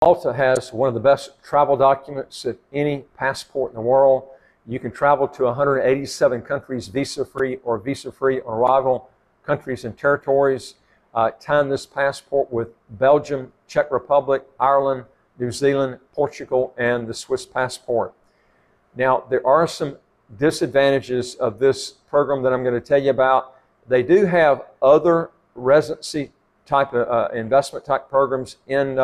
Malta has one of the best travel documents of any passport in the world. You can travel to 187 countries visa-free or visa-free on arrival, countries and territories. Time this passport with Belgium, Czech Republic, Ireland, New Zealand, Portugal, and the Swiss passport. Now, there are some disadvantages of this program that I'm going to tell you about. They do have other residency type of investment type programs in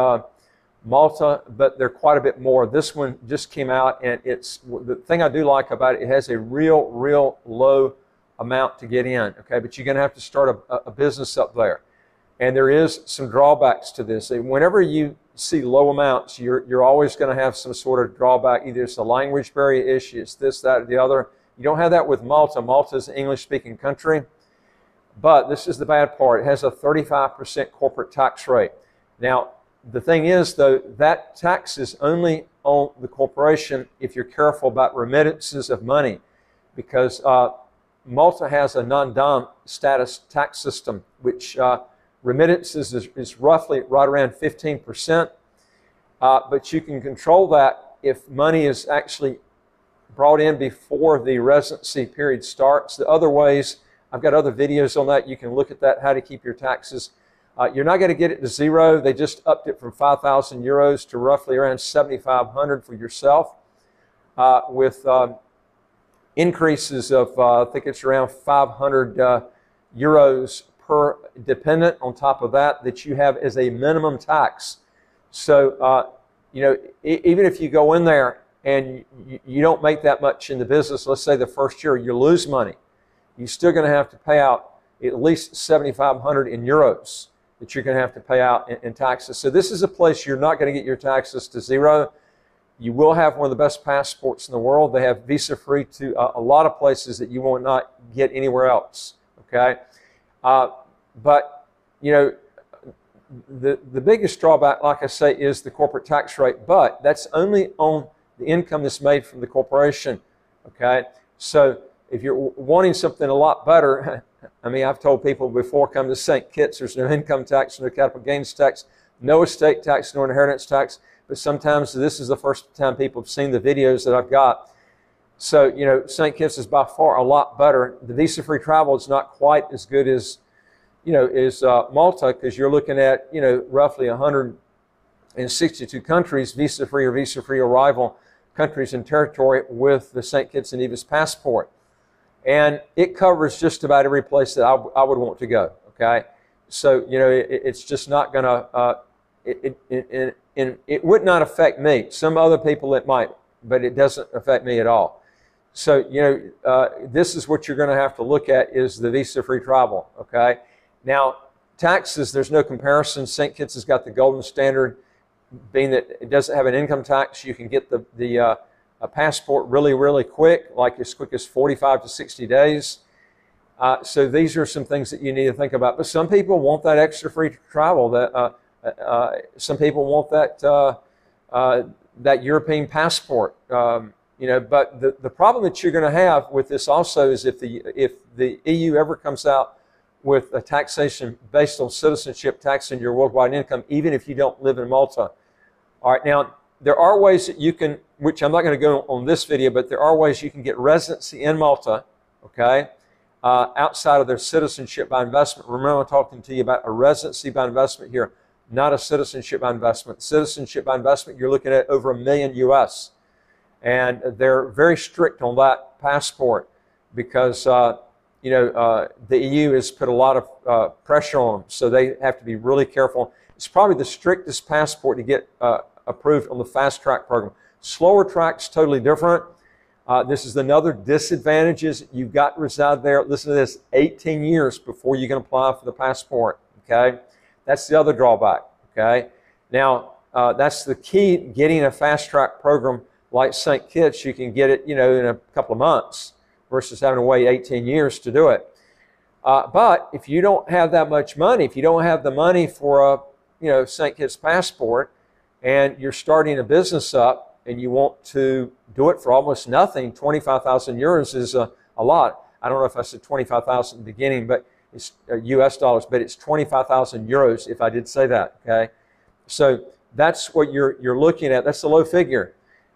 Malta, but they're quite a bit more. This one just came out, and it's the thing I do like about it, it has a real low amount to get in, okay? But you're going to have to start a business up there. And there is some drawbacks to this. Whenever you see low amounts, you're always going to have some sort of drawback. Either it's a language barrier issue, it's this, that, or the other. You don't have that with Malta. Malta is an English-speaking country. But this is the bad part. It has a 35% corporate tax rate. Now, the thing is, though, that tax is only on the corporation if you're careful about remittances of money, because Malta has a non-dom status tax system, which remittances is roughly right around 15%. But you can control that if money is actually brought in before the residency period starts. The other ways, I've got other videos on that. You can look at that, how to keep your taxes. You're not going to get it to zero. They just upped it from 5,000 euros to roughly around 7,500 for yourself, with increases of, I think it's around 500 euros per dependent on top of that you have as a minimum tax. So, you know, even if you go in there and you don't make that much in the business, let's say the first year you lose money, you're still going to have to pay out at least 7,500 in euros that you're going to have to pay out in taxes. So this is a place you're not going to get your taxes to zero. You will have one of the best passports in the world. They have visa-free to a lot of places that you will not get anywhere else, okay? But, you know, the biggest drawback, like I say, is the corporate tax rate, but that's only on the income that's made from the corporation, okay? So if you're wanting something a lot better, I mean, I've told people before, come to St. Kitts, there's no income tax, no capital gains tax, no estate tax, no inheritance tax, but sometimes this is the first time people have seen the videos that I've got. So, you know, St. Kitts is by far a lot better. The visa-free travel is not quite as good as, you know, is Malta, because you're looking at, you know, roughly 162 countries, visa-free or visa-free arrival countries and territory with the St. Kitts and Nevis passport. And it covers just about every place that I would want to go, okay? So, you know, it's just not going to, it would not affect me. Some other people it might, but it doesn't affect me at all. So, you know, this is what you're going to have to look at, is the visa-free travel, okay? Now, taxes, there's no comparison. St. Kitts has got the golden standard, being that it doesn't have an income tax. You can get the passport really quick, like as quick as 45 to 60 days. So these are some things that you need to think about. But some people want that extra free travel. That some people want that that European passport. You know, but the problem that you're going to have with this also is if the EU ever comes out with a taxation based on citizenship taxing your worldwide income, even if you don't live in Malta. All right, now there are ways that you can, which I'm not going to go on this video, but there are ways you can get residency in Malta, okay, outside of their citizenship by investment. Remember, I'm talking to you about a residency by investment here, not a citizenship by investment. Citizenship by investment, you're looking at over $1 million US. And they're very strict on that passport because, you know, the EU has put a lot of pressure on them, so they have to be really careful. It's probably the strictest passport to get approved on the fast track program. Slower track's totally different. This is another disadvantage, is you've got to reside there, listen to this, 18 years before you can apply for the passport, okay? That's the other drawback, okay? Now, that's the key, getting a fast track program like St. Kitts. You can get it, you know, in a couple of months versus having to wait 18 years to do it. But if you don't have that much money, if you don't have the money for a, you know, St. Kitts passport, and you're starting a business up and you want to do it for almost nothing, 25,000 euros is a lot. I don't know if I said 25,000 at the beginning, but it's US dollars, but it's 25,000 euros if I did say that, okay? So that's what you're looking at. That's a low figure.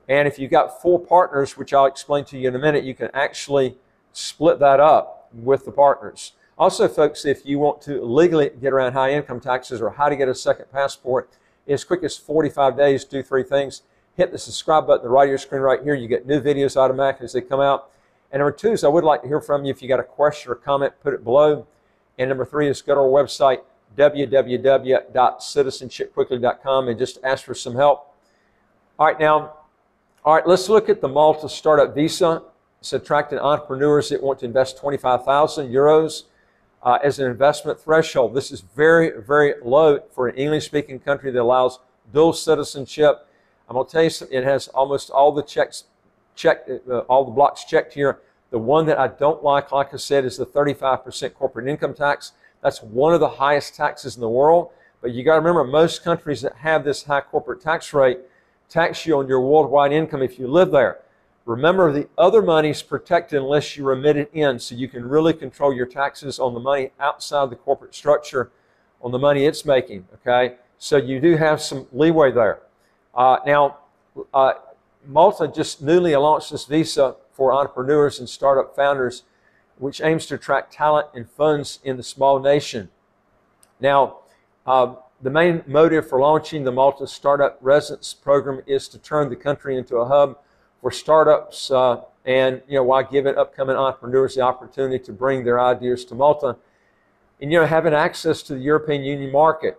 And if you've got 4 partners, which I'll explain to you in a minute, you can actually split that up with the partners. Also, folks, if you want to legally get around high income taxes or how to get a second passport, as quick as 45 days, do 3 things. Hit the subscribe button at the right of your screen right here. You get new videos automatically as they come out. And number 2 is I would like to hear from you. If you got a question or comment, put it below. And number 3 is go to our website, www.citizenshipquickly.com, and just ask for some help. All right, let's look at the Malta Startup Visa. It's attracting entrepreneurs that want to invest 25,000 euros as an investment threshold. This is very, very low for an English-speaking country that allows dual citizenship. I'm going to tell you something, it has almost all the all the blocks checked here. The one that I don't like I said, is the 35% corporate income tax. That's one of the highest taxes in the world. But you got to remember, most countries that have this high corporate tax rate tax you on your worldwide income if you live there. Remember, the other money is protected unless you remit it in, so you can really control your taxes on the money outside the corporate structure, on the money it's making, okay? So you do have some leeway there. Malta just newly launched this visa for entrepreneurs and startup founders, which aims to attract talent and funds in the small nation. Now, the main motive for launching the Malta Startup Residence Program is to turn the country into a hub for startups and, while giving upcoming entrepreneurs the opportunity to bring their ideas to Malta and, having access to the European Union market.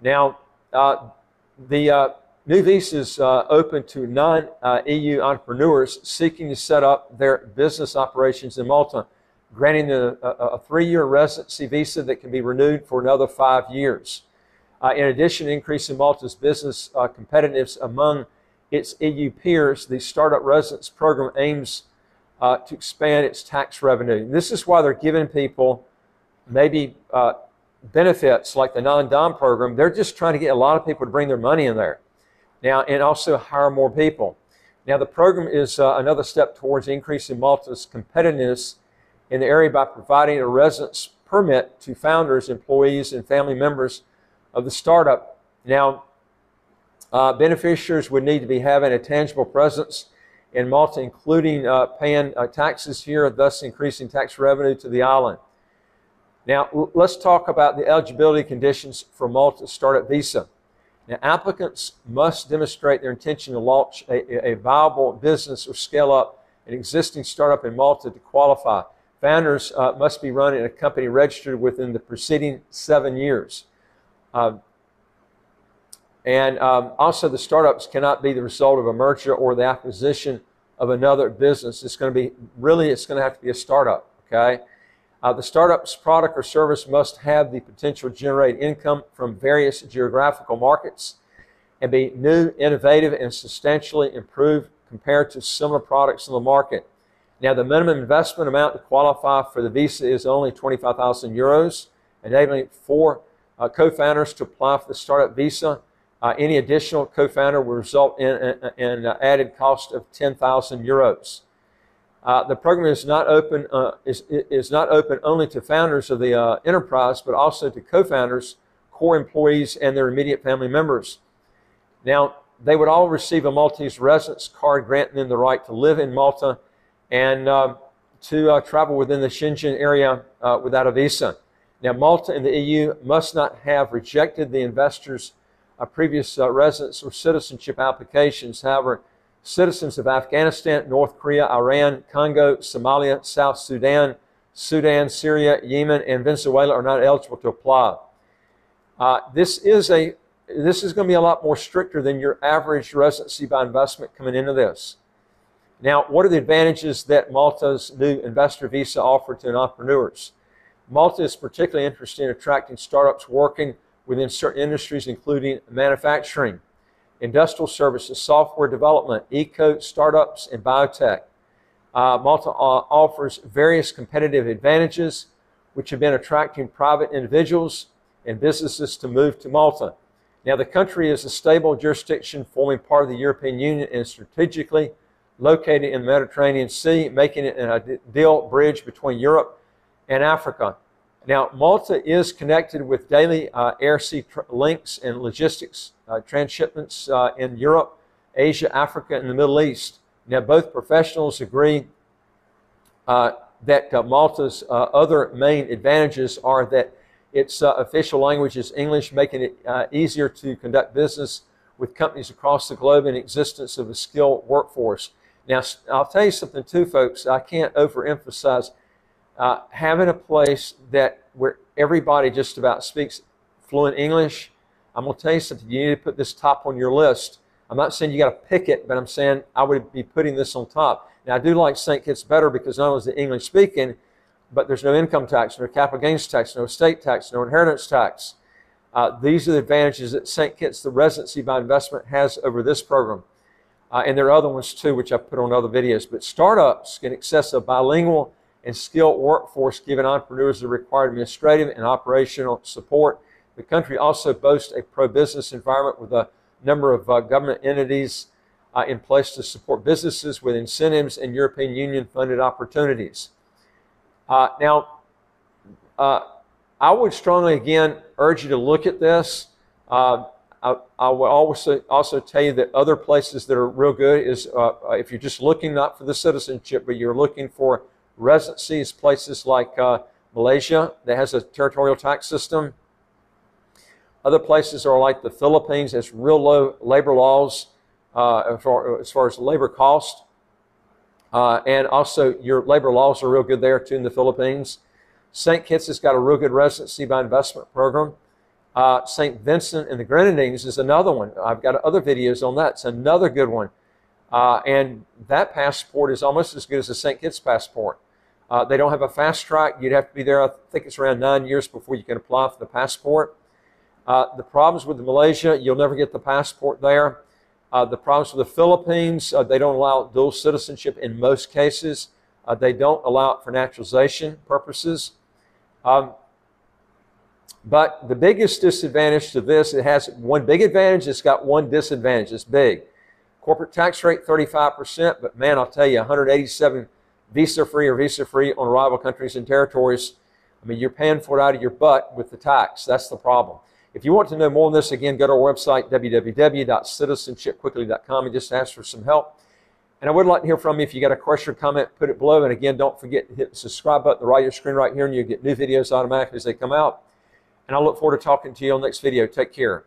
Now, the new visa is open to non-EU entrepreneurs seeking to set up their business operations in Malta, granting them a 3-year residency visa that can be renewed for another 5 years. In addition, increasing Malta's business competitiveness among its EU peers, the Startup Residence Program aims to expand its tax revenue. And this is why they're giving people maybe benefits like the non-dom program. They're just trying to get a lot of people to bring their money in there. Now, and also hire more people. Now, the program is another step towards increasing Malta's competitiveness in the area by providing a residence permit to founders, employees, and family members of the startup. Now, beneficiaries would need to be having a tangible presence in Malta, including paying taxes here, thus increasing tax revenue to the island. Now, let's talk about the eligibility conditions for Malta's startup visa. Now, applicants must demonstrate their intention to launch a viable business or scale up an existing startup in Malta to qualify. Founders must be running a company registered within the preceding 7 years. Also, the startups cannot be the result of a merger or the acquisition of another business. It's going to have to be a startup, okay? The startup's product or service must have the potential to generate income from various geographical markets and be new, innovative, and substantially improved compared to similar products in the market. Now, the minimum investment amount to qualify for the visa is only 25,000 euros, enabling 4 co-founders to apply for the startup visa. Any additional co-founder will result in an added cost of 10,000 euros. The program is not open only to founders of the enterprise, but also to co-founders, core employees, and their immediate family members. Now, they would all receive a Maltese residence card granting them the right to live in Malta and to travel within the Schengen area without a visa. Now, Malta and the EU must not have rejected the investors' previous residence or citizenship applications. However, citizens of Afghanistan, North Korea, Iran, Congo, Somalia, South Sudan, Syria, Yemen, and Venezuela are not eligible to apply. This is going to be a lot more stricter than your average residency by investment coming into this. Now, what are the advantages that Malta's new investor visa offered to entrepreneurs? Malta is particularly interested in attracting startups working within certain industries, including manufacturing, industrial services, software development, eco startups, and biotech. Malta offers various competitive advantages, which have been attracting private individuals and businesses to move to Malta. Now, the country is a stable jurisdiction forming part of the European Union and strategically located in the Mediterranean Sea, making it an ideal bridge between Europe and Africa. Now, Malta is connected with daily air-sea links and logistics transshipments in Europe, Asia, Africa, and the Middle East. Now, both professionals agree that Malta's other main advantages are that its official language is English, making it easier to conduct business with companies across the globe and existence of a skilled workforce. Now, I'll tell you something too, folks. I can't overemphasize having a place where everybody just about speaks fluent English. I'm going to tell you something. You need to put this top on your list. I'm not saying you got to pick it, but I'm saying I would be putting this on top. Now, I do like St. Kitts better because not only is it English speaking, but there's no income tax, no capital gains tax, no estate tax, no inheritance tax. These are the advantages that St. Kitts, the residency by investment, has over this program. And there are other ones too, which I've put on other videos. But startups can access a bilingual and skilled workforce, giving entrepreneurs the required administrative and operational support. The country also boasts a pro-business environment with a number of government entities in place to support businesses with incentives and European Union funded opportunities. Now, I would strongly again urge you to look at this. I will also tell you that other places that are real good is if you're just looking not for the citizenship, but you're looking for residencies, places like Malaysia that has a territorial tax system. Other places are like the Philippines, has real low labor laws as far as labor cost. And also your labor laws are real good there too in the Philippines. St. Kitts has got a real good residency by investment program. St. Vincent and the Grenadines is another one. I've got other videos on that. It's another good one. And that passport is almost as good as the St. Kitts passport. They don't have a fast track. You'd have to be there, I think it's around 9 years before you can apply for the passport. The problems with Malaysia, you'll never get the passport there. The problems with the Philippines, they don't allow dual citizenship in most cases. They don't allow it for naturalization purposes. But the biggest disadvantage to this, it has one big advantage, it's got one disadvantage. It's big. Corporate tax rate, 35%, but man, I'll tell you, 187 visa-free or visa-free on arrival countries and territories. I mean, you're paying for it out of your butt with the tax. That's the problem. If you want to know more on this, again, go to our website, www.citizenshipquickly.com, and just ask for some help. And I would like to hear from you. If you got a question or comment, put it below. And again, don't forget to hit the subscribe button on the right of your screen right here, and you'll get new videos automatically as they come out. And I look forward to talking to you on the next video. Take care.